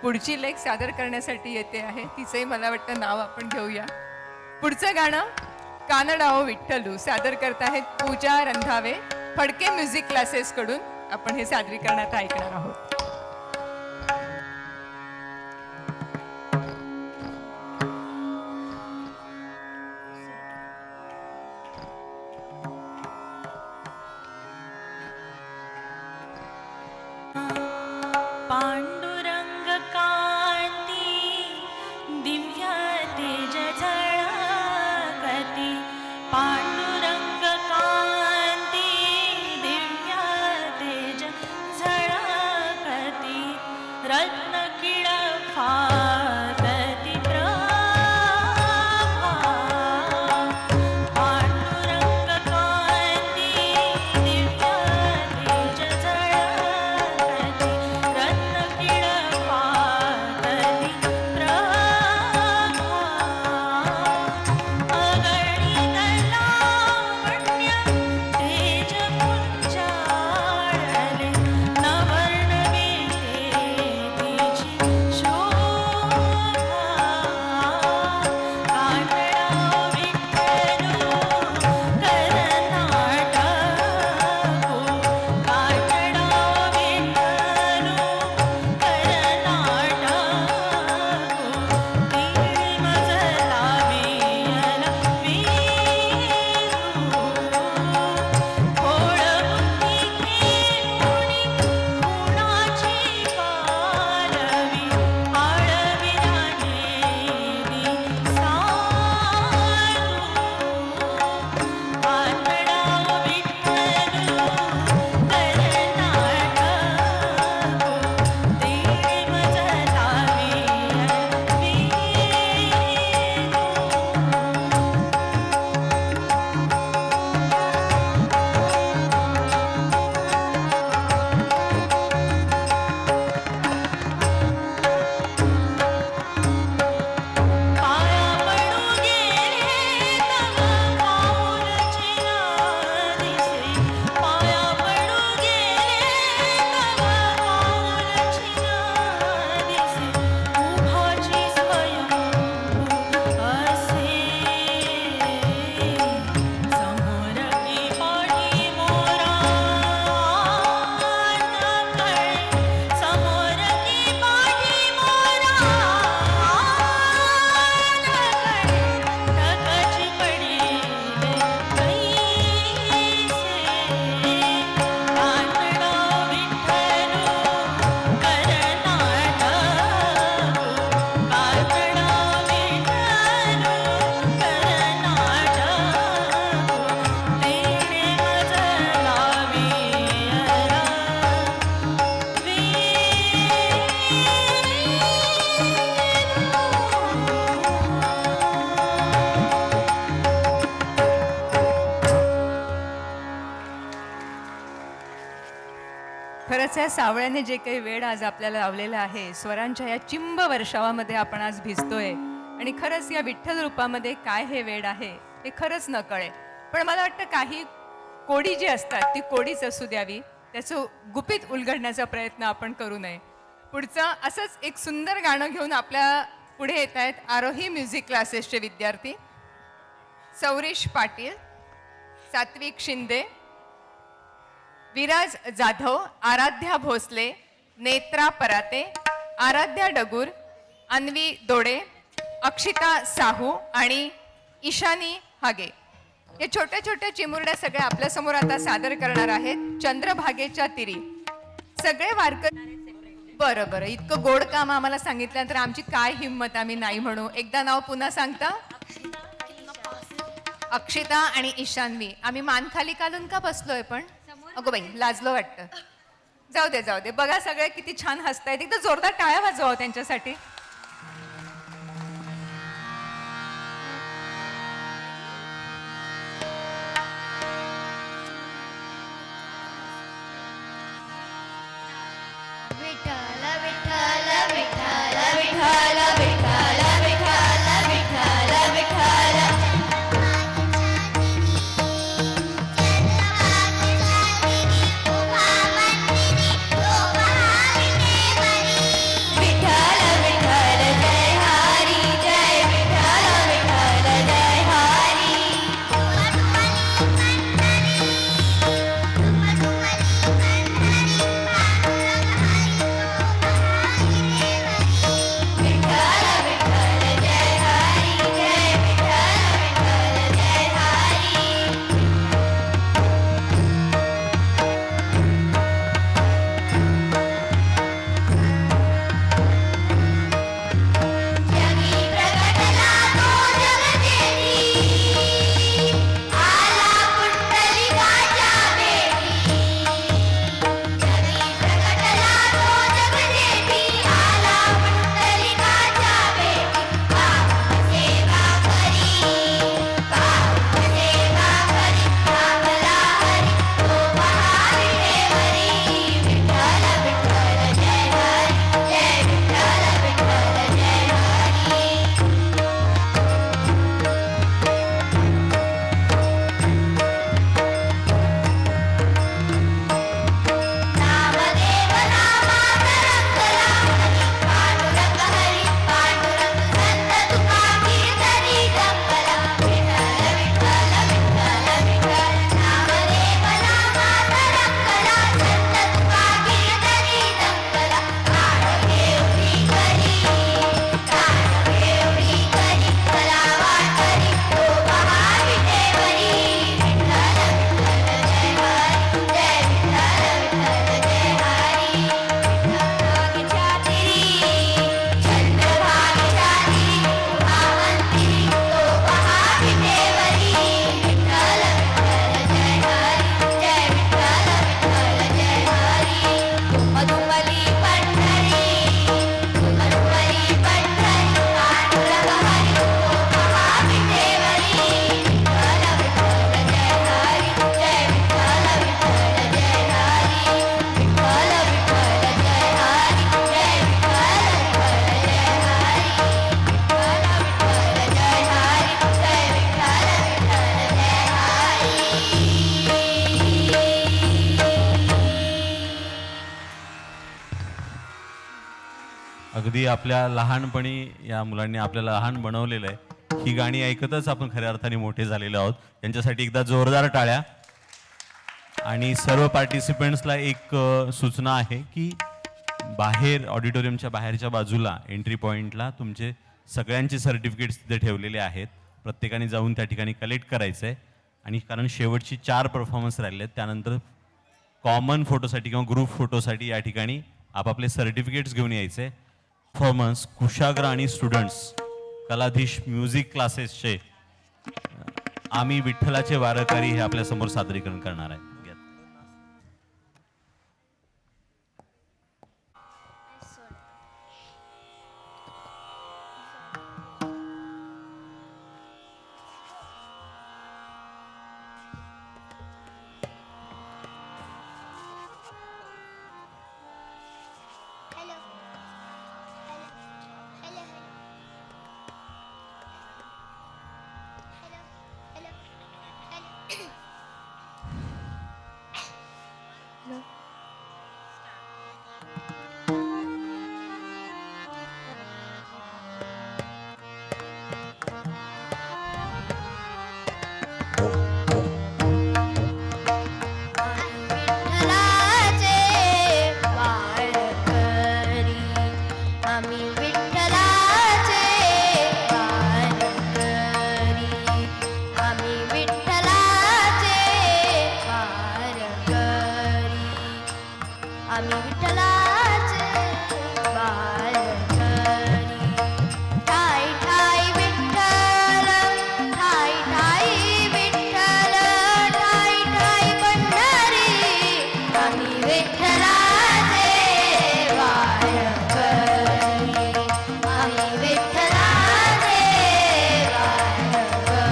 पुढची लेख सादर करण्यासाठी येते आहे. तिचंही मला वाटतं नाव आपण घेऊया. पुढचं गाणं कानडाओ विठ्ठलू सादर करत आहेत पूजा रंधावे, फडके म्युझिक क्लासेस कडून. आपण हे सादरीकरणात ऐकणार आहोत. पांडुरंग कांती दिव्य तेज झळकती, पांडुरंग कांती दिव्य तेज झळकती, रत्न किड फातती प्रभा, पांडुरंग कांती दिव्य तेज झळकती, रत्न किड फातती प्रभा, अगणित लावण्य तेज पुंजाळले, नवर्ण तिची शोभा, कानडा विठ्ठलू कर्नाटको, कानडा विठ्ठलू कर्नाटको, तिळी मजला वियला वीरू, खोळ बुद्धी घेऊनी खुणाची पालवी, आळविला नेली साधू, कानडा विठ्ठलू कर्नाटको, तिळी मजला वियला पाया पडू गेले तव पाऊलची नादिसे, पाया पडू गेले तव पाऊलची नादिसे, उभाची स्वयंभू असे, समोर की पाठी मोरा नकळे, समोर की पाठी मोरा ढकाची पडिले कैसे, कानडा विठ्ठलू कर्नाटको, कानडा विठ्ठलू कर्नाटको, तिळे मजला वियला खरंच या सावळ्याने जे काही वेळ आज आपल्याला लावलेला आहे, स्वरांच्या या चिंब वर्षावामध्ये आपण आज भिजतोय, आणि खरंच या विठ्ठल रूपामध्ये काय हे वेळ आहे हे खरंच न कळे. पण मला वाटतं काही कोडी जी असतात ती कोडीच असू द्यावी, त्याचं गुपित उलगडण्याचा प्रयत्न आपण करू नये. पुढचं असंच एक सुंदर गाणं घेऊन आपल्या पुढे येत आहेत आरोही म्युझिक क्लासेसचे विद्यार्थी सौरीश पाटील, सात्विक शिंदे, विराज जाधव, आराध्या भोसले, नेत्रा पराते, आराध्या डगूर, अन्वी दोडे, अक्षिता साहू आणि ईशानी हागे. हे छोट्या छोट्या चिमुरड्या सगळ्या आपल्यासमोर आता सादर करणार आहेत चंद्रभागेच्या तिरी. सगळे वारकरी. बरं बरं, इतकं गोड काम आम्हाला सांगितल्यानंतर आमची काय हिंमत, आम्ही नाही म्हणू. एकदा नाव पुन्हा सांगता. अक्षिता आणि ईशान्वी. आम्ही मान खाली घालून का बसलोय पण? अगो बाई, लाजलो वाटतं. जाऊ दे जाऊ दे, बघा सगळे किती छान हसतायत. एकदा जोरदार टाळ्या वाजवा त्यांच्यासाठी. विठ्ठल विठ्ठल विठ्ठल विठ्ठल विठ्ठल विठ्ठल विठ्ठल विठ्ठल विठ्ठल अगदी आपल्या लहानपणी या मुलांनी आपल्याला लहान बनवलेलं आहे. ही गाणी ऐकतच आपण खऱ्या अर्थाने मोठे झालेलो आहोत. त्यांच्यासाठी एकदा जोरदार टाळ्या. आणि सर्व पार्टिसिपेंट्सला एक सूचना आहे की बाहेर ऑडिटोरियमच्या बाहेरच्या बाजूला एंट्री पॉईंटला तुमचे सगळ्यांचे सर्टिफिकेट्स तिथे ठेवलेले आहेत. प्रत्येकाने जाऊन त्या ठिकाणी कलेक्ट करायचं आहे. आणि कारण शेवटची 4 परफॉर्मन्स राहिले आहेत, त्यानंतर कॉमन फोटोसाठी किंवा ग्रुप फोटोसाठी या ठिकाणी आपापले सर्टिफिकेट्स घेऊन यायचे. परफॉर्मन्स कुशाग्र आणि स्टुडंट्स कलाधीश म्युझिक क्लासेसचे आम्ही विठ्ठलाचे वारकरी हे आपल्यासमोर सादरीकरण करणार आहे. हॅलो हॅलो हॅलो हॅलो विठ्ठलाचे वारकरी आम्ही विठ्ठलाचे वारकरी आम्ही विठ्ठलाचे वारकरी आम्ही विठ्ठलाचे वारकरी ठाई ठाई विठ्ठल ठाई ठाई विठ्ठल ठाई ठाई पंढरी आम्ही विठ्ठलाचे वारकरी आम्ही विठ्ठलाचे वारकरी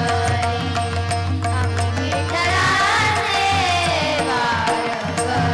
आम्ही विठ्ठलाचे वारकरी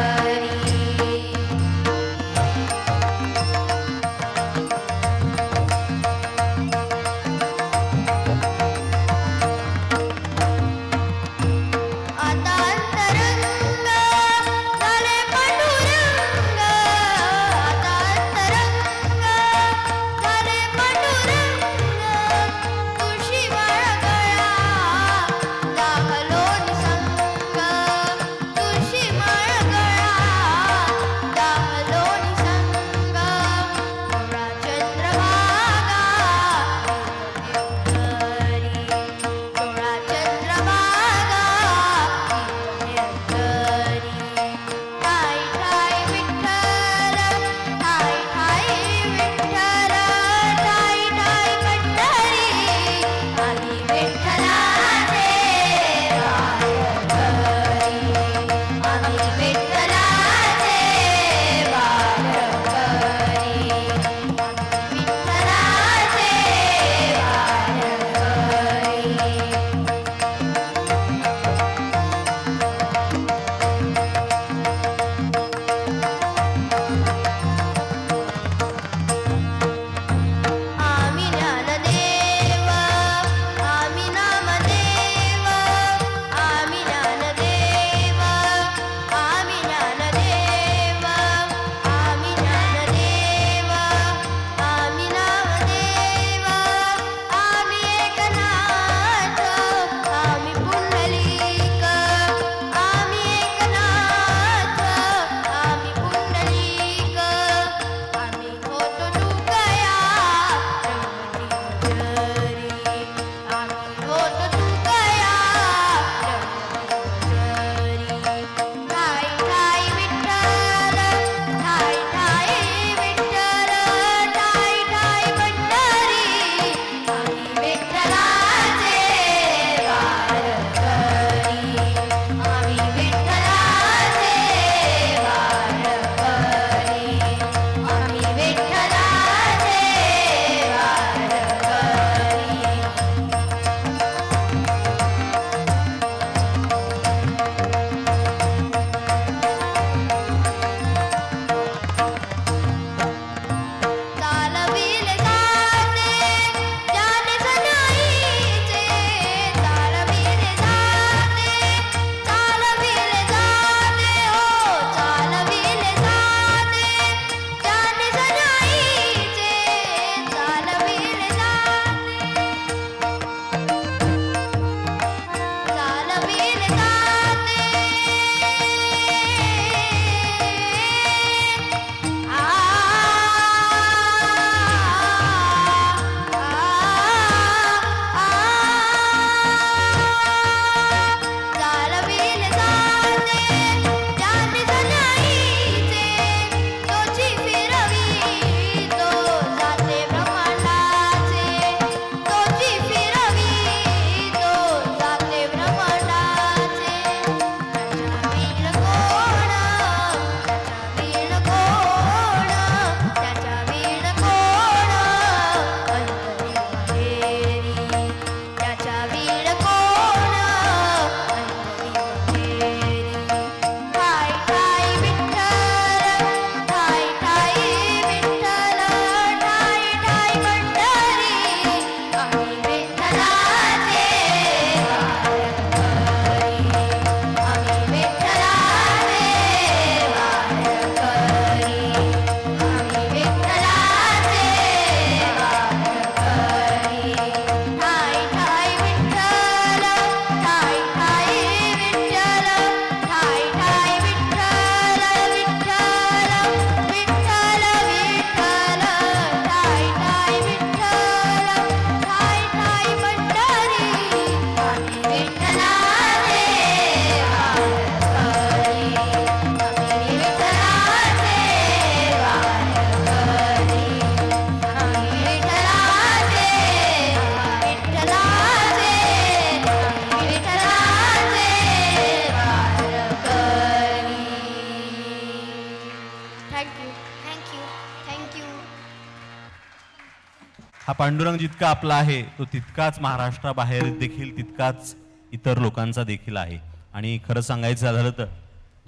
हा पांडुरंग जितका आपला आहे तो तितकाच महाराष्ट्राबाहेर देखील तितकाच इतर लोकांचा देखील आहे. आणि खरं सांगायचं झालं तर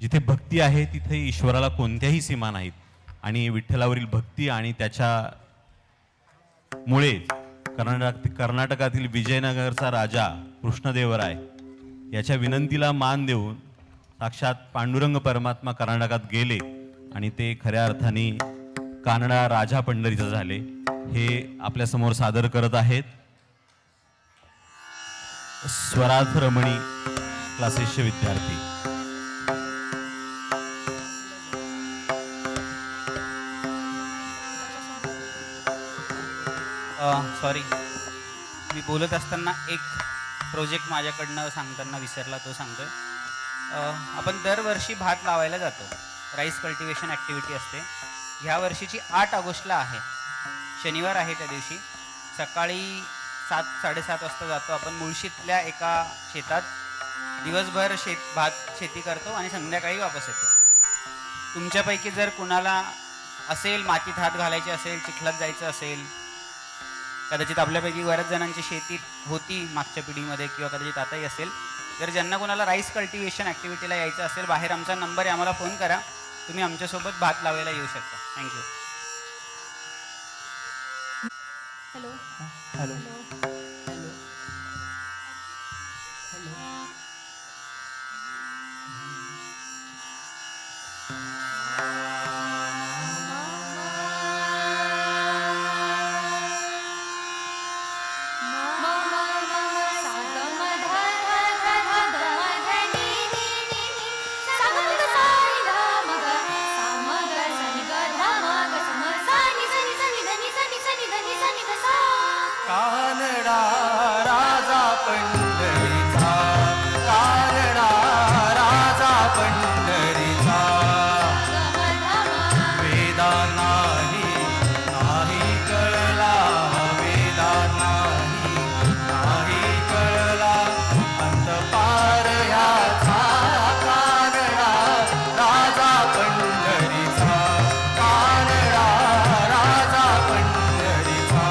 जिथे भक्ती आहे तिथे ईश्वराला कोणत्याही सीमा नाहीत. आणि विठ्ठलावरील भक्ती आणि त्याच्यामुळे कर्नाटकातील विजयनगरचा राजा कृष्णदेवराय याच्या विनंतीला मान देऊन साक्षात पांडुरंग परमात्मा कर्नाटकात गेले आणि ते खऱ्या अर्थाने कानडा राजा पंढरीचे झाले. हे आपल्यासमोर सादर करत आहेत स्वराथ रमणी क्लासेसचे विद्यार्थी. सॉरी, मी बोलत असताना एक प्रोजेक्ट माझ्याकडनं सांगताना विसरला, तो सांगतोय. आपण दरवर्षी भात लावायला जातो, राईस कल्टिवेशन ॲक्टिव्हिटी असते. ह्या वर्षीची 8 ऑगस्टला आहे, शनिवार आहे. त्या दिवशी सकाळी 7-7:30 वाजता जातो आपण मुळशीतल्या एका शेतात. दिवसभर भात शेती करतो आणि संध्याकाळी वापस येतो. तुमच्यापैकी जर कुणाला असेल मातीत हात घालायचे असेल, चिखलात जायचं असेल, कदाचित आपल्यापैकी बऱ्याच जणांची शेती होती मागच्या पिढीमध्ये किंवा कदाचित आताही असेल, जर ज्यांना कोणाला राईस कल्टिवेशन ॲक्टिव्हिटीला यायचं असेल, बाहेर आमचा नंबर आहे, आम्हाला फोन करा. तुम्ही आमच्यासोबत भात लावायला येऊ शकता. थँक्यू. Hello hello. कानडा राजा पंढरीचा, कानडा राजा पंढरीचा. वेदा नाही कळला, वेदा नाही कळला, अंतपार ह्याचा. कानडा राजा पंढरीचा, कानडा राजा पंढरीचा.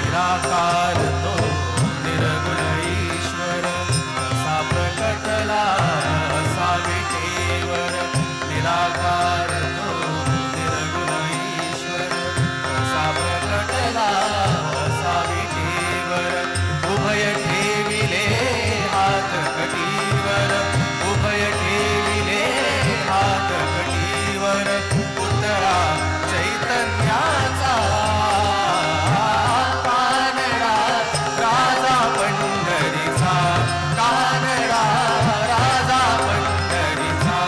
निराकार तो निर्गुण ईश्वर, असा प्रकटला असा विठेवर. निराकार तो निर्गुण ईश्वर, असा प्रकटला असा विठेवर. उभय ठेविले हात कटीवर, उभय ठेविले हात कटीवर. उतरा चैतन्याचा, कानडा राजा पंढरीचा, कानडा राजा पंढरीचा.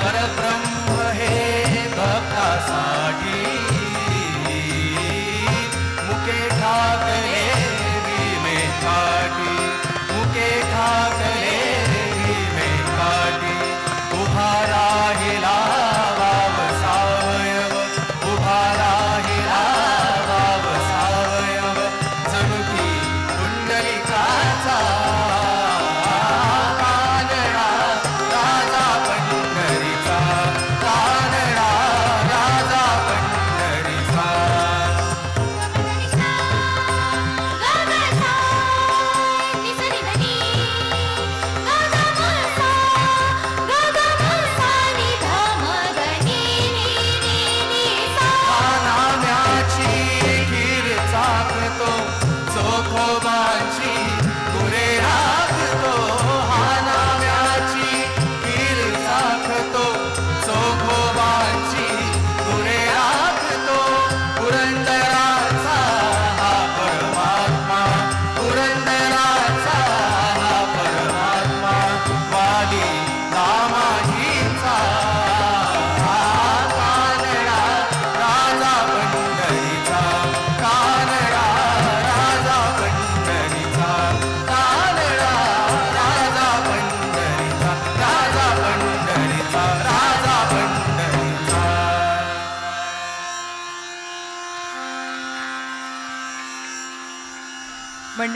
परब्रह्म हे भक्तासाठी, मुके ठाकले भीमे काठी, मुके ठाकले भीमे काठी. उभा राहिला वाव सावयव, उभा राहिला वाव सावयव. जणुकी कुंडलिकाचा, कानडा राजा पंढरीचा, कानडा राजा पंढरीचा. नाम्याची खीर चाकतो, चोखोबाची गुरे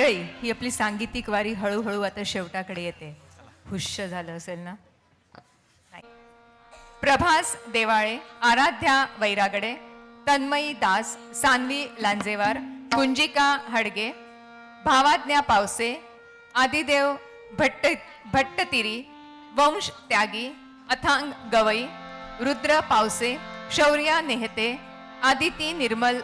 मंडळी, ही आपली सांगीतिक वारी हळूहळू आता शेवटाकडे येते. हुश्य झालं असेल ना? नाही. प्रभास देवाळे, आराध्या वैरागडे, तन्मयी दास, सान्वी लांजेवार, कुंजिका हडगे, भावाज्ञा पावसे, आदिदेव भट्टतिरी, वंश त्यागी, अथांग गवई, रुद्र पावसे, शौर्या नेहते, आदिती निर्मल,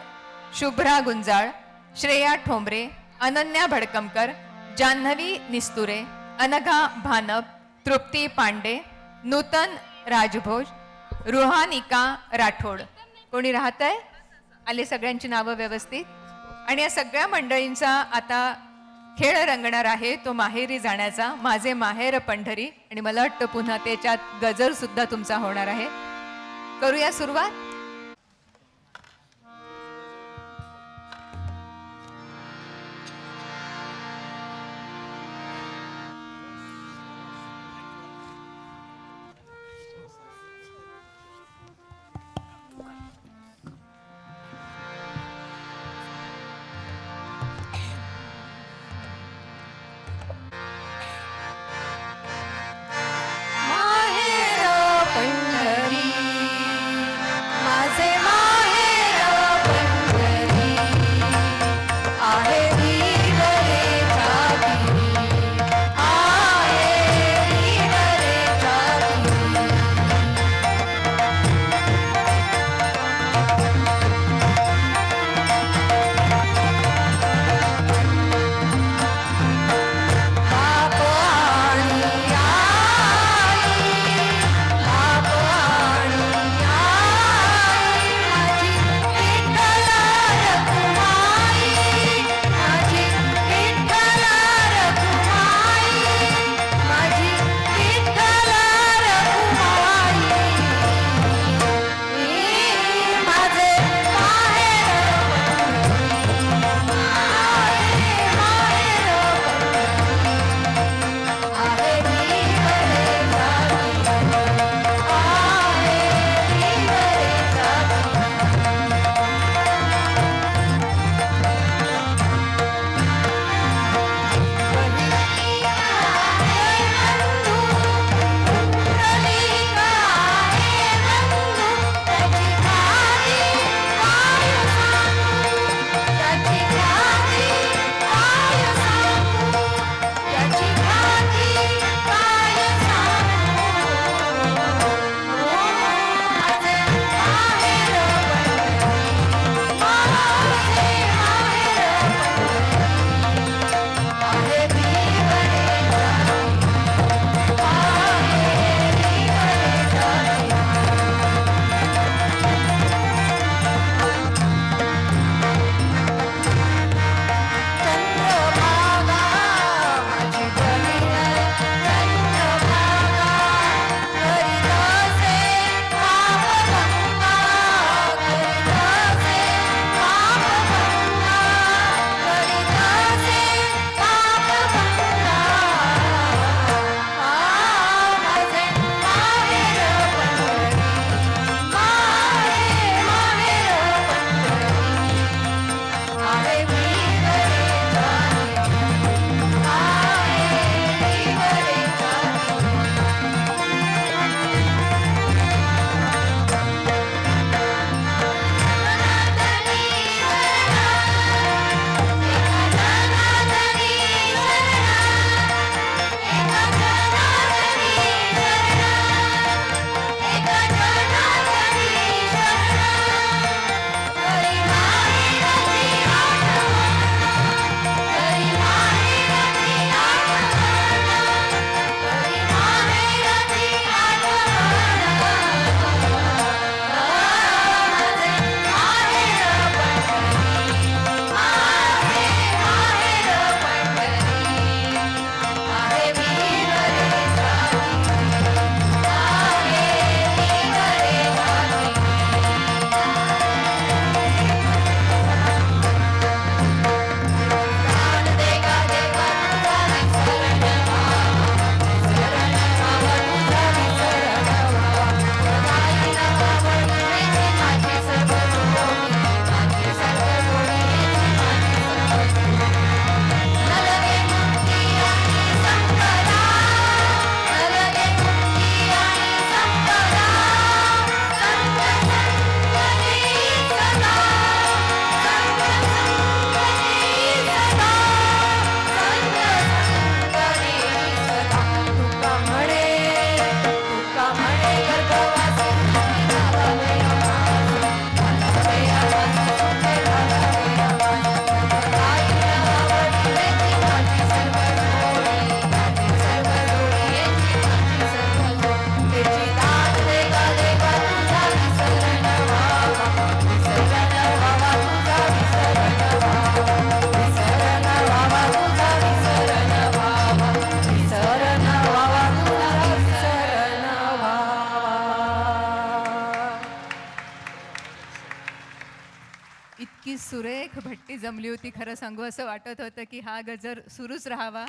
शुभ्रा गुंजाळ, श्रेया ठोंबरे, अनन्या भडकमकर, जान्हवी निस्तुरे, अनघा भानप, तृप्ती पांडे, नूतन राजभोज, रुहानिका राठोड. कोणी राहत आहे? आले सगळ्यांची नावं व्यवस्थित? आणि या सगळ्या मंडळींचा आता खेळ रंगणार आहे तो माहेरी जाण्याचा. माझे माहेर पंढरी. आणि मला वाटतं पुन्हा त्याच्यात गजल सुद्धा तुमचा होणार आहे. करूया सुरुवात. एक भट्टी जमली होती. खरं सांगू असं वाटत होतं की हा गजर सुरूच राहावा.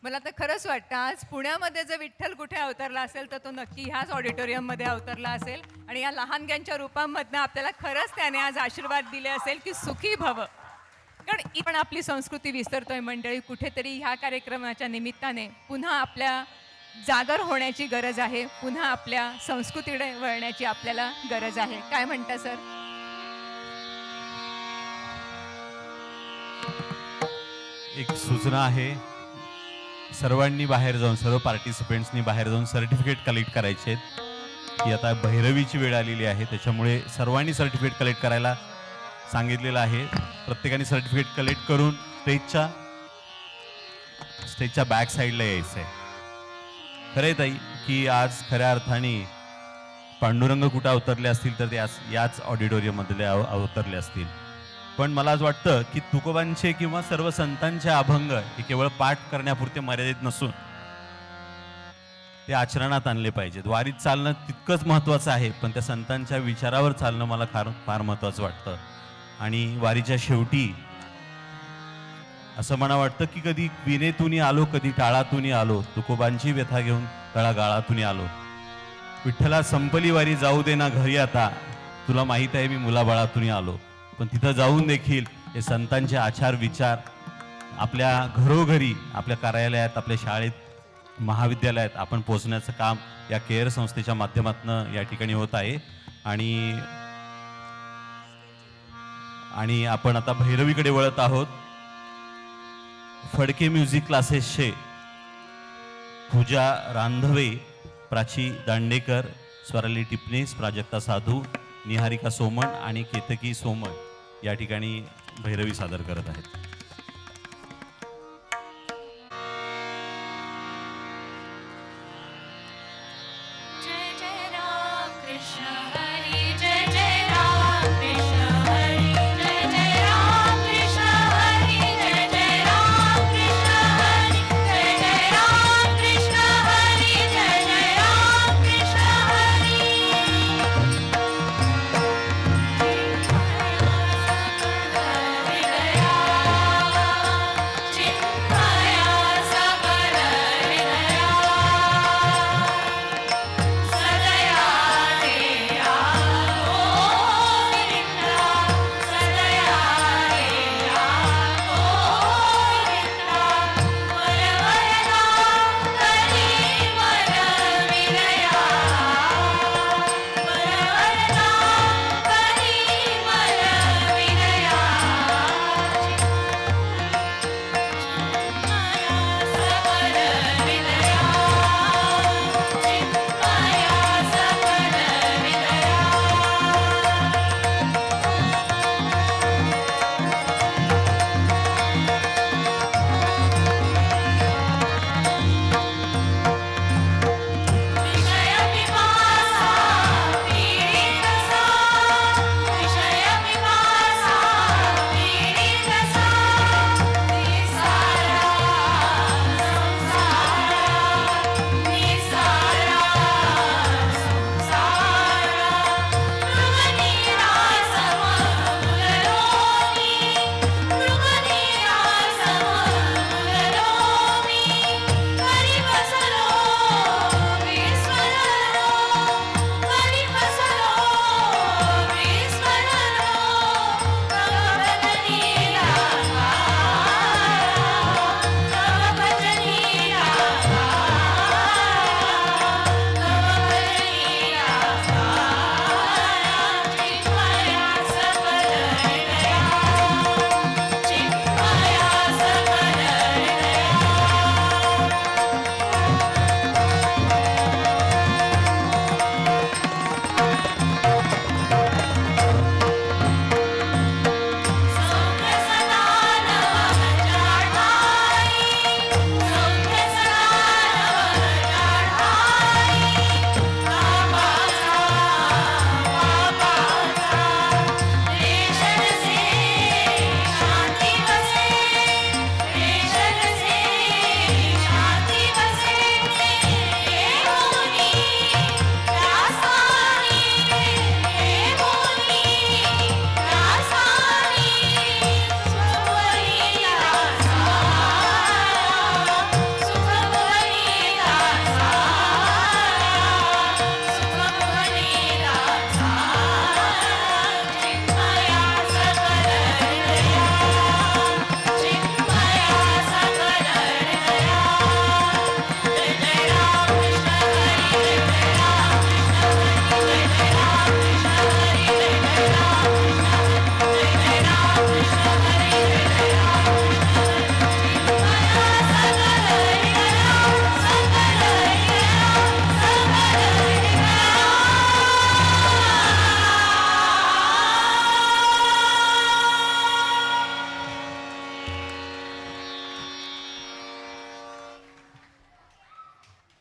मला तर खरंच वाटतं आज पुण्यामध्ये जर विठ्ठल कुठे अवतरला असेल तर तो नक्की ह्याच ऑडिटोरियममध्ये अवतरला असेल आणि या लहानग्यांच्या रूपांमधनं आपल्याला खरंच त्याने आज आशीर्वाद दिले असेल की सुखी भव. कारण पण आपली संस्कृती विसरतोय मंडळी. कुठेतरी ह्या कार्यक्रमाच्या निमित्ताने पुन्हा आपल्या जागर होण्याची गरज आहे. पुन्हा आपल्या संस्कृतीकडे वळण्याची आपल्याला गरज आहे. काय म्हणता सर? एक सूचना आहे, सर्वांनी बाहेर जाऊन, सर्व पार्टिसिपेंट्सनी बाहेर जाऊन सर्टिफिकेट कलेक्ट करायचे आहेत. ही आता भैरवीची वेळ आलेली आहे, त्याच्यामुळे सर्वांनी सर्टिफिकेट कलेक्ट करायला सांगितलेलं आहे. प्रत्येकाने सर्टिफिकेट कलेक्ट करून स्टेजच्या बॅक साईडला यायचं आहे. खरं आहे ताई की आज खऱ्या अर्थाने पांडुरंग कुठं अवतरले असतील तर ते याच ऑडिटोरियममधले अवतरले असतील. पण मला आज वाटतं की तुकोबांचे किंवा सर्व संतांचे अभंग हे केवळ पाठ करण्यापुरते मर्यादित नसून ते आचरणात आणले पाहिजेत. वारीत चालणं तितकंच महत्त्वाचं आहे, पण त्या संतांच्या विचारावर चालणं मला फार महत्त्वाचं वाटतं. आणि वारीच्या शेवटी असं मला वाटतं की कधी विनेतून आलो, कधी टाळातून आलो, तुकोबांची व्यथा घेऊन तळागाळातून आलो. विठ्ठला संपली वारी जाऊ दे ना घरी आता, तुला माहीत आहे मी मुलाबाळातून आलो. पण तिथं जाऊन देखील हे संतांचे आचार विचार आपल्या घरोघरी, आपल्या कार्यालयात, आपल्या शाळेत, महाविद्यालयात आपण पोहोचण्याचं काम या केअर संस्थेच्या माध्यमातून या ठिकाणी होत आहे. आणि आपण आता भैरवीकडे वळत आहोत. फडके म्युझिक क्लासेसचे पूजा रांधवे, प्राची दांडेकर, स्वराली टिपणीस, प्राजक्ता साधू, निहारिका सोमण आणि केतकी सोमण या ठिकाणी भैरवी सादर करत आहेत. जय जय राम कृष्ण हरी, जय जय राम कृष्ण हरी, जय जय राम कृष्ण हरी, जय जय राम कृष्ण हरी, जय जय राम कृष्ण हरी, जय जय राम कृष्ण हरी. हृदया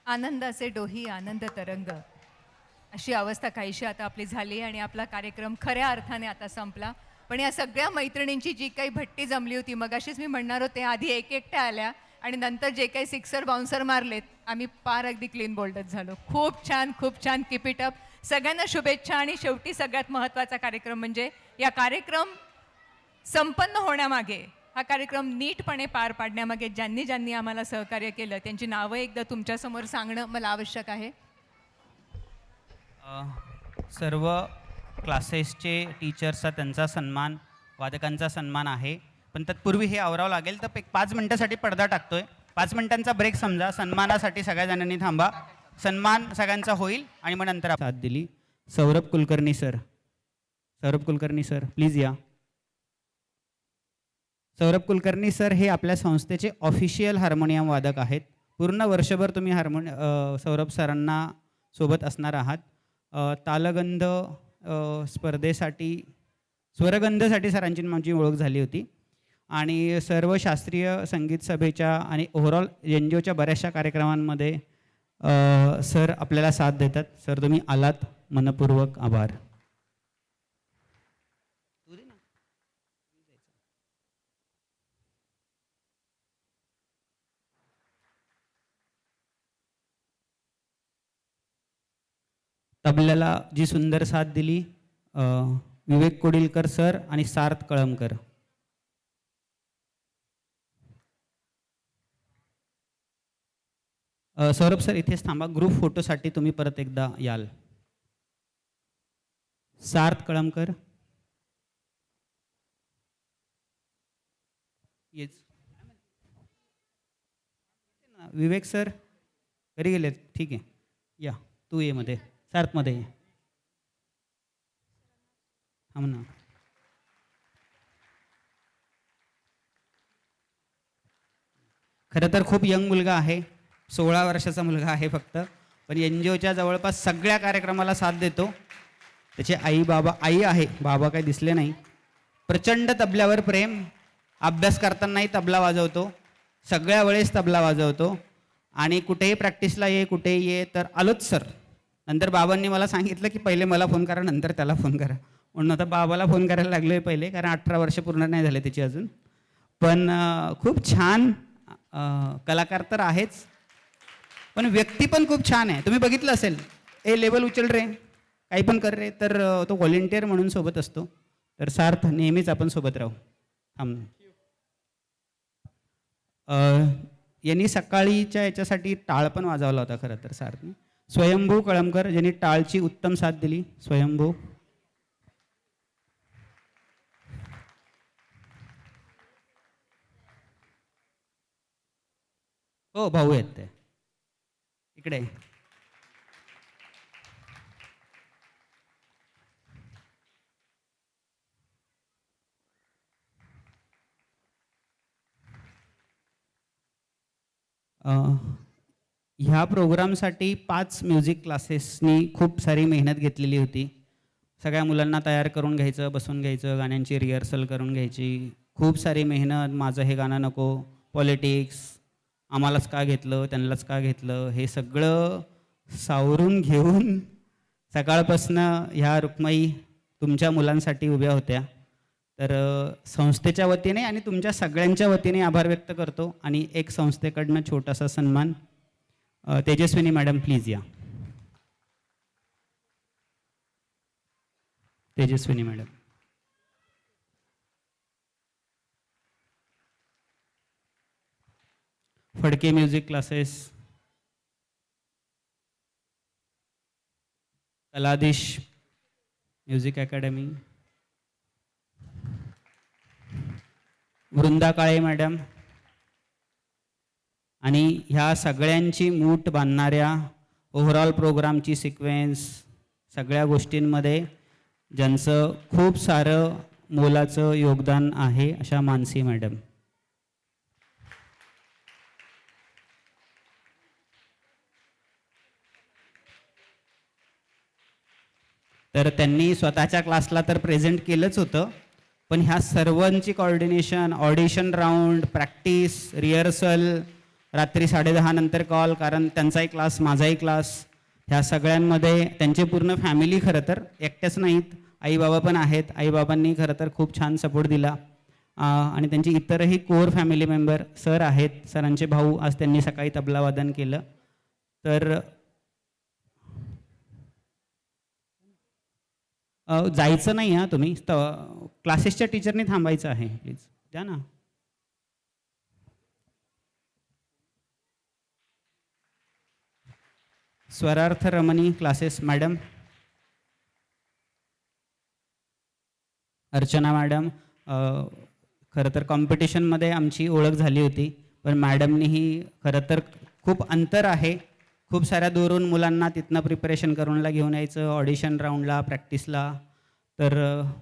आनंदाचे डोही आनंद तरंग अशी अवस्था काहीशी आता आपली झाली आणि आपला कार्यक्रम खऱ्या अर्थाने आता संपला. पण या सगळ्या मैत्रिणींची जी काही भट्टी जमली होती, मगाशीच मी म्हणणार होते, आधी एक एकट्या आल्या आणि नंतर जे काही सिक्सर बाउन्सर मारलेत, आम्ही पार अगदी क्लीन बोल्डच झालो. खूप छान, खूप छान. Keep it up. सगळ्यांना शुभेच्छा. आणि शेवटी सगळ्यात महत्त्वाचा कार्यक्रम म्हणजे या कार्यक्रम संपन्न होण्यामागे, हा कार्यक्रम नीटपणे पार पाडण्यामागे ज्यांनी ज्यांनी आम्हाला सहकार्य केलं त्यांची नावं एकदा तुमच्यासमोर सांगणं मला आवश्यक आहे. सर्व क्लासेसचे टीचर्सचा त्यांचा सन्मान, वादकांचा सन्मान आहे. पण तत्पूर्वी हे आवरावं लागेल, तर एक 5 मिनटासाठी पडदा टाकतोय. 5 मिनिटांचा ब्रेक समजा. सन्मानासाठी सगळ्या जणांनी थांबा. सन्मान सगळ्यांचा होईल आणि मग नंतर साथ दिली. Saurabh Kulkarni sir, Saurabh Kulkarni sir please या. सौरभ कुलकर्णी सर हे आपल्या संस्थेचे ऑफिशियल हार्मोनियम वादक आहेत. पूर्ण वर्षभर तुम्ही सौरभ सरांना सोबत असणार आहात. तालगंध स्पर्धेसाठी, स्वरगंधसाठी सरांची माझी ओळख झाली होती आणि सर्व शास्त्रीय संगीत सभेच्या आणि ओव्हरऑल एनजीओच्या बऱ्याचशा कार्यक्रमांमध्ये सर आपल्याला साथ देतात. सर तुम्ही आलात, मनपूर्वक आभार. तबल्याला जी सुंदर साथ दिली विवेक कोडिलकर सर आणि सार्थ कळमकर. सौरभ सर इथेच थांबा. ग्रुप फोटोसाठी तुम्ही परत एकदा याल. सार्थ कळमकर येच. विवेक सर घरी गेले, ठीक आहे. या तू ये मध्ये, सार्थमध्ये ये. थांब ना. खरं तर खूप यंग मुलगा आहे, 16 वर्षाचा मुलगा आहे फक्त, पण एनजीओच्या जवळपास सगळ्या कार्यक्रमाला साथ देतो. त्याचे आई बाबा, आई आहे, बाबा काही दिसले नाही. प्रचंड तबल्यावर प्रेम. अभ्यास करतानाही तबला वाजवतो, सगळ्या वेळेस तबला वाजवतो आणि कुठेही प्रॅक्टिसला ये, कुठेही ये तर आलोच सर. नंतर बाबांनी मला सांगितलं की पहिले मला फोन करा, नंतर त्याला फोन करा. म्हणून आता बाबाला फोन करायला लागलो आहे पहिले, कारण 18 वर्ष पूर्ण नाही झाले त्याची अजून. पण खूप छान कलाकार तर आहेच, पण व्यक्ती पण खूप छान आहे. तुम्ही बघितलं असेल, ए लेवल उचल रे, काही पण कर रे, तर तो व्हॉलेंटियर म्हणून सोबत असतो. तर सार्थ नेहमीच आपण सोबत राहू. थांब. यांनी सकाळीच्या याच्यासाठी टाळ पण वाजवला होता खरं तर सार्थने. स्वयंभू कळमकर ज्यांनी टाळची उत्तम साथ दिली. स्वयंभू. हो भाऊ आहेत ते इकडे. ह्या प्रोग्रामसाठी 5 म्युझिक क्लासेसनी खूप सारी मेहनत घेतलेली होती. सगळ्या मुलांना तयार करून घ्यायचं, बसून घ्यायचं, गाण्यांची रिहर्सल करून घ्यायची, खूप सारी मेहनत. माझं हे गाणं नको, पॉलिटिक्स, आम्हालाच का घेतलं, त्यांनाच का घेतलं, हे सगळं सावरून घेऊन सकाळपासनं ह्या रुक्माई तुमच्या मुलांसाठी उभ्या होत्या. तर संस्थेच्या वतीने आणि तुमच्या सगळ्यांच्या वतीने आभार व्यक्त करतो. आणि एक संस्थेकडनं छोटासा सन्मान. तेजस्विनी मॅडम प्लीज या. Tejaswini madam. Phadke music classes, Kaladhish music academy, Vrinda Kale madam, आणि ह्या सगळ्यांची मूठ बांधणाऱ्या, ओव्हरऑल प्रोग्रामची सिक्वेन्स, सगळ्या गोष्टींमध्ये ज्यांचं खूप सारं मोलाचं योगदान आहे, अशा मानसी मॅडम. तर त्यांनी स्वतःच्या क्लासला तर प्रेझेंट केलंच होतं, पण ह्या सर्वांची coordination, audition round, practice, rehearsal, रात्री 10:30 नंतर कॉल, कारण त्यांचाही क्लास माझाही क्लास, ह्या सगळ्यांमध्ये त्यांची पूर्ण फॅमिली खरं तर एकट्याच नाहीत, आईबाबा पण आहेत. आईबाबांनी खरं तर खूप छान सपोर्ट दिला. आणि त्यांची इतरही कोर फॅमिली मेंबर सर आहेत, सरांचे भाऊ, आज त्यांनी सकाळी तबलावादन केलं. तर जायचं नाही हां तुम्ही, क्लासेसच्या टीचरनी थांबायचं आहे, प्लीज द्या ना. स्वरार्थ रमणी क्लासेस मॅडम, अर्चना मॅडम. खरं तर कॉम्पिटिशनमध्ये आमची ओळख झाली होती, पण मॅडमनीही खरं तर खूप अंतर आहे, खूप साऱ्या दूरून मुलांना तिथनं प्रिपरेशन करूनला घेऊन यायचं, ऑडिशन राऊंडला, प्रॅक्टिसला. तर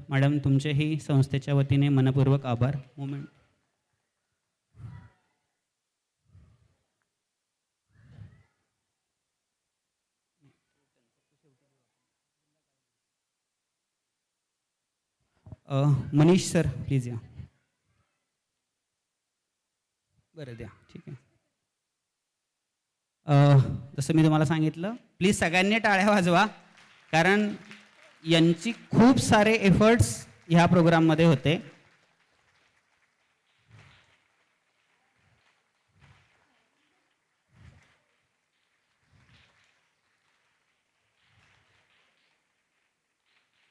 मॅडम तुमचेही संस्थेच्या वतीने मनपूर्वक आभार. मोमेंट. मनीष सर प्लीज या. बरं द्या, ठीक आहे. जसं मी तुम्हाला सांगितलं, प्लीज सगळ्यांनी टाळ्या वाजवा, कारण यांची खूप सारे एफर्ट्स ह्या प्रोग्राममध्ये होते.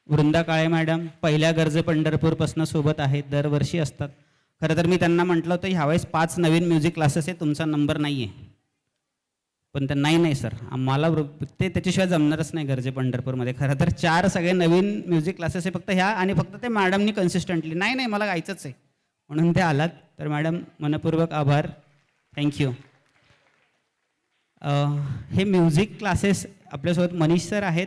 वृंदा काळे मॅडम पहिल्या गरजे पंढरपूरपासून सोबत आहेत, दरवर्षी असतात. खरं तर मी त्यांना म्हटलं होतं ह्यावेळेस 5 नवीन म्युझिक क्लासेस आहे, तुमचा नंबर नाही आहे. पण ते नाही सर, आम्हाला ते त्याच्याशिवाय जमणारच नाही गरजे पंढरपूरमध्ये. खरं तर 4 सगळे नवीन म्युझिक क्लासेस आहे फक्त ह्या, आणि फक्त ते मॅडमनी कन्सिस्टंटली नाही मला गायचंच आहे म्हणून ते आलात. तर मॅडम मनपूर्वक आभार, थँक्यू. हे म्युझिक क्लासेस आपल्यासोबत मनीष सर आहेत.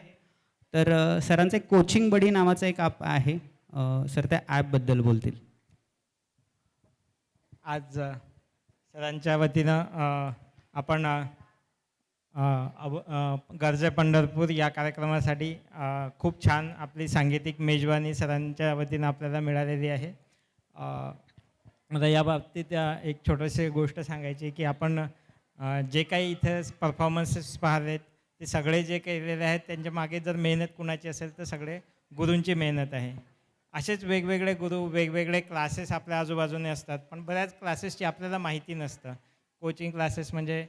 तर सरांचं एक कोचिंग बडी नावाचं एक ॲप आहे, सर त्या ॲपबद्दल बोलतील. आज सरांच्या वतीनं आपण गरजे पंढरपूर या कार्यक्रमासाठी खूप छान आपली सांगीतिक मेजवानी सरांच्या वतीनं आपल्याला मिळालेली आहे. मला या बाबतीत एक छोटीशी गोष्ट सांगायची की आपण जे काही इथे परफॉर्मन्सेस पाहिलेत ते सगळे जे केलेले आहेत त्यांच्या मागे जर मेहनत कुणाची असेल तर सगळे गुरूंची मेहनत आहे. असेच वेगवेगळे गुरु, वेगवेगळे क्लासेस आपल्या आजूबाजूने असतात, पण बऱ्याच क्लासेसची आपल्याला माहिती नसतं. कोचिंग क्लासेस म्हणजे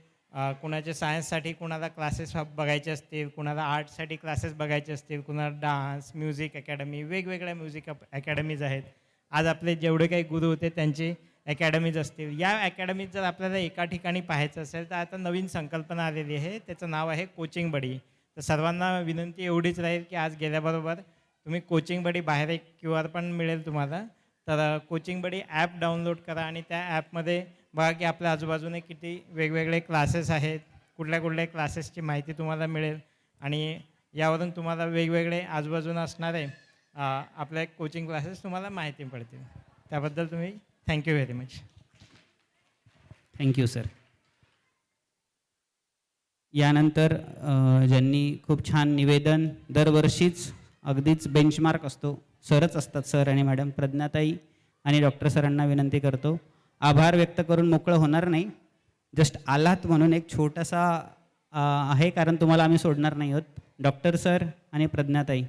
कुणाचे सायन्ससाठी कुणाला क्लासेस बघायचे असतील, कुणाला आर्टसाठी क्लासेस बघायचे असतील, कुणाला डान्स, म्युझिक अकॅडमी, वेगवेगळ्या म्युझिक अकॅडमीज आहेत. आज आपले जेवढे काही गुरु होते त्यांची अकॅडमीज असतील. या अकॅडमीज जर आपल्याला एका ठिकाणी पाहायचं असेल तर आता नवीन संकल्पना आलेली आहे, त्याचं नाव आहे कोचिंग बडी. तर सर्वांना विनंती एवढीच राहील की आज गेल्याबरोबर तुम्ही कोचिंग बडी, बाहेर एक QR पण मिळेल तुम्हाला, तर कोचिंग बडी ॲप डाउनलोड करा आणि त्या ॲपमध्ये बघा की आपल्या आजूबाजूने किती वेगवेगळे क्लासेस आहेत, कुठल्या कुठल्या क्लासेसची माहिती तुम्हाला मिळेल आणि यावरून तुम्हाला वेगवेगळे आजूबाजूला असणारे आपले कोचिंग क्लासेस तुम्हाला माहिती पडतील. त्याबद्दल तुम्ही thank you very much. Thank you sir. यानंतर ज्यांनी खूप छान निवेदन, दरवर्षीच अगदीच बेंचमार्क असतो, सरच असतात सर आणि मॅडम, प्रज्ञाताई आणि डॉक्टर सरांना विनंती करतो. आभार व्यक्त करून मोकळं होणार नाही, जस्ट आलात म्हणून एक छोटासा आहे, कारण तुम्हाला आम्ही सोडणार नाही आहोत. डॉक्टर सर आणि प्रज्ञाताई.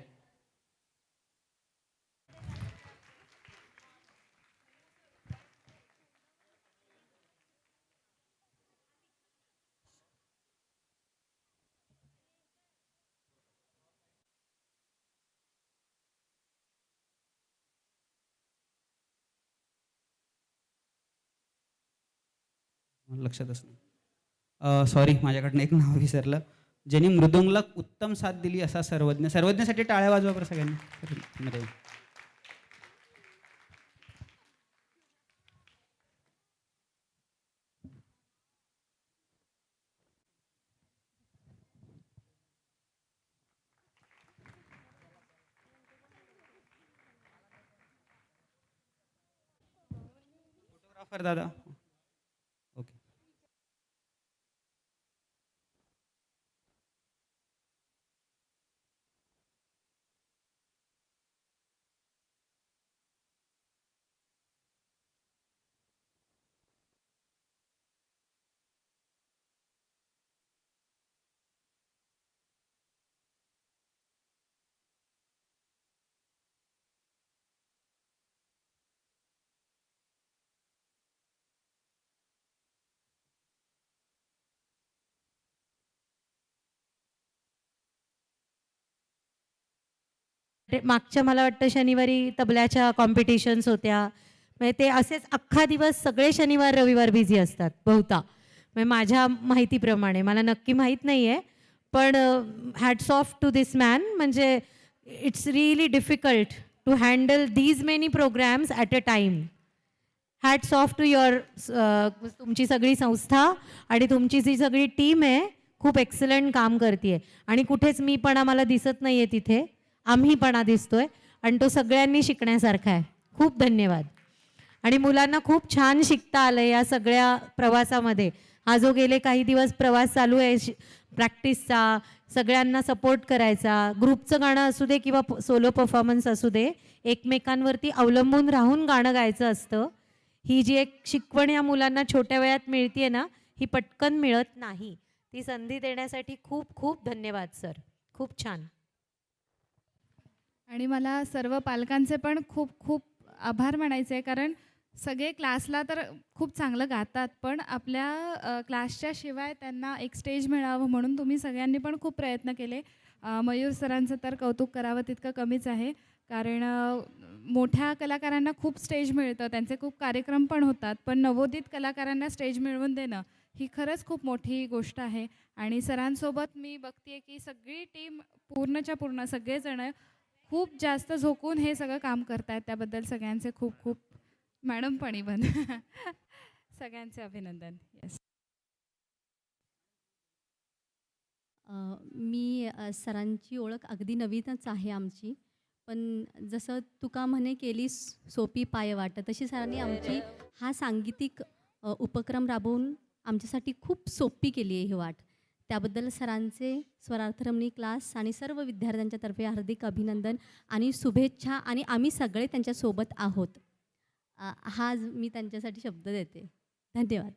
लक्षातच नाही, सॉरी माझ्याकडनं एक नाव विसरलं. ज्यांनी मृदुंगला उत्तम साथ दिली असा सर्वज्ञ. सर्वज्ञसाठी टाळ्या वाजवा बरं सगळ्यांनी. फोटोग्राफर दादा. ओके. मागच्या मला वाटतं शनिवारी तबल्याच्या कॉम्पिटिशन्स होत्या. म्हणजे ते असेच अख्खा दिवस सगळे शनिवार रविवार बिझी असतात बहुता. म्हणजे माझ्या माहितीप्रमाणे, मला नक्की माहीत नाही आहे, पण hats off to this man. म्हणजे it's really difficult to handle these many programmes at a time. Hats off to your तुमची सगळी संस्था आणि तुमची जी सगळी टीम आहे, खूप एक्सलंट काम करते आहे. आणि कुठेच मीपणा मला दिसत नाही आहे तिथे, आम्हीपणा दिसतोय आणि तो सगळ्यांनी शिकण्यासारखा आहे. खूप धन्यवाद. आणि मुलांना खूप छान शिकता आलं या सगळ्या प्रवासामध्ये. हा जो गेले काही दिवस प्रवास चालू आहे प्रॅक्टिसचा, सगळ्यांना सपोर्ट करायचा, ग्रुपचं गाणं असू दे किंवा सोलो परफॉर्मन्स असू दे, एकमेकांवरती अवलंबून राहून गाणं गायचं असतं. ही जी एक शिकवण या मुलांना छोट्या वयात मिळते ना, ही पटकन मिळत नाही. ती संधी देण्यासाठी खूप खूप धन्यवाद सर. खूप छान. आणि मला सर्व पालकांचे पण खूप खूप आभार म्हणायचे आहे, कारण सगळे क्लासला तर खूप चांगलं गातात, पण आपल्या क्लासच्या शिवाय त्यांना एक स्टेज मिळावं म्हणून तुम्ही सगळ्यांनी पण खूप प्रयत्न केले. मयूर सरांचं तर कौतुक करावं तितकं कमीच आहे, कारण मोठ्या कलाकारांना खूप स्टेज मिळतं, त्यांचे खूप कार्यक्रम पण होतात, पण नवोदित कलाकारांना स्टेज मिळवून देणं ही खरंच खूप मोठी गोष्ट आहे. आणि सरांसोबत मी बघते की सगळी टीम पूर्णच्या पूर्ण सगळेजण खूप जास्त झोकून हे सगळं काम करतायत. त्याबद्दल सगळ्यांचे खूप खूप, मॅडम पण इव्हन सगळ्यांचे अभिनंदन. येस. मी सरांची ओळख अगदी नवीनच आहे आमची, पण जसं तुका म्हणे केली सोपी पाय वाट, तशी सरांनी आमची हा सांगीतिक उपक्रम राबवून आमच्यासाठी खूप सोपी केली आहे ही वाट. त्याबद्दल सरांचे स्वरार्थरमणी क्लास आणि सर्व विद्यार्थ्यांच्या तर्फे हार्दिक अभिनंदन आणि शुभेच्छा. आणि आम्ही सगळे त्यांच्यासोबत आहोत, हा मी त्यांच्यासाठी शब्द देते. धन्यवाद.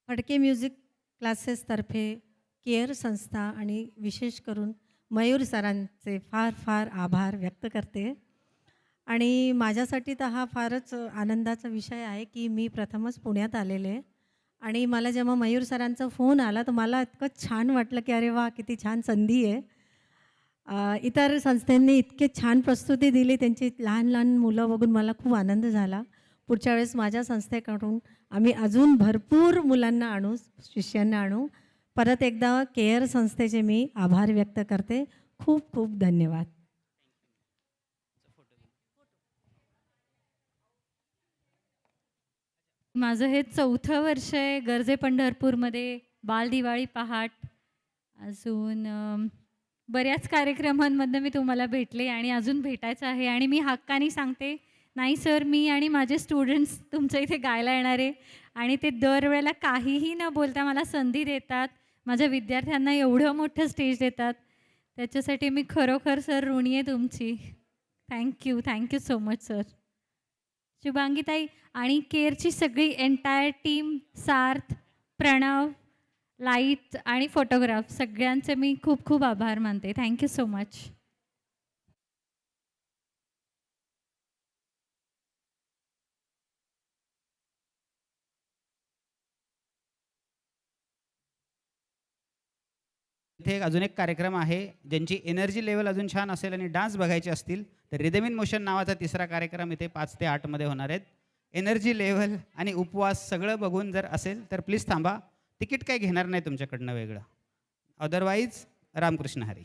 फडके म्युझिक क्लासेसतर्फे केअर संस्था आणि विशेष करून मयूर सरांचे फार फार आभार व्यक्त करते. आणि माझ्यासाठी तर हा फारच आनंदाचा विषय आहे की मी प्रथमच पुण्यात आलेले आणि मला जेव्हा मयूर सरांचा फोन आला तर मला इतकं छान वाटलं की अरे वा, किती छान संधी आहे. इतर संस्थांनी इतके छान प्रस्तुती दिली, त्यांची लहान लहान मुलं बघून मला खूप आनंद झाला. पुढच्या वेळेस माझ्या संस्थेकडून आम्ही अजून भरपूर मुलांना आणू, शिष्यांना आणू. परत एकदा केअर संस्थेचे मी आभार व्यक्त करते. खूप खूप धन्यवाद. माझं हे 4थं वर्ष आहे गर्जे पंढरपूरमध्ये. बालदिवाळी पहाट, अजून बऱ्याच कार्यक्रमांमधनं मी तुम्हाला भेटले आणि अजून भेटायचं आहे. आणि मी हक्काने सांगते, नाही सर, मी आणि माझे स्टुडंट्स तुमच्या इथे गायला येणार आहे. आणि ते दरवेळेला काहीही न बोलता मला संधी देतात, माझ्या विद्यार्थ्यांना एवढं मोठं स्टेज देतात. त्याच्यासाठी मी खरोखर सर ऋणी आहे तुमची. Thank you so much sir. शुभांगीताई आणि केअरची सगळी एंटायर टीम, सार्थ, प्रणव, लाईट आणि फोटोग्राफ, सगळ्यांचे मी खूप खूप आभार मानते. Thank you so much. इथे अजून एक कार्यक्रम आहे, ज्यांची एनर्जी लेवल अजून छान असेल आणि डान्स बघायचे असतील तर रिदम इन मोशन नावाचा तिसरा कार्यक्रम इथे 5 ते 8 मध्ये होणार आहेत. एनर्जी लेवल आणि उपवास सगळं बघून जर असेल तर प्लीज थांबा. तिकीट काही घेणार नाही तुमच्याकडनं वेगळं. अदरवाईज रामकृष्ण हरी.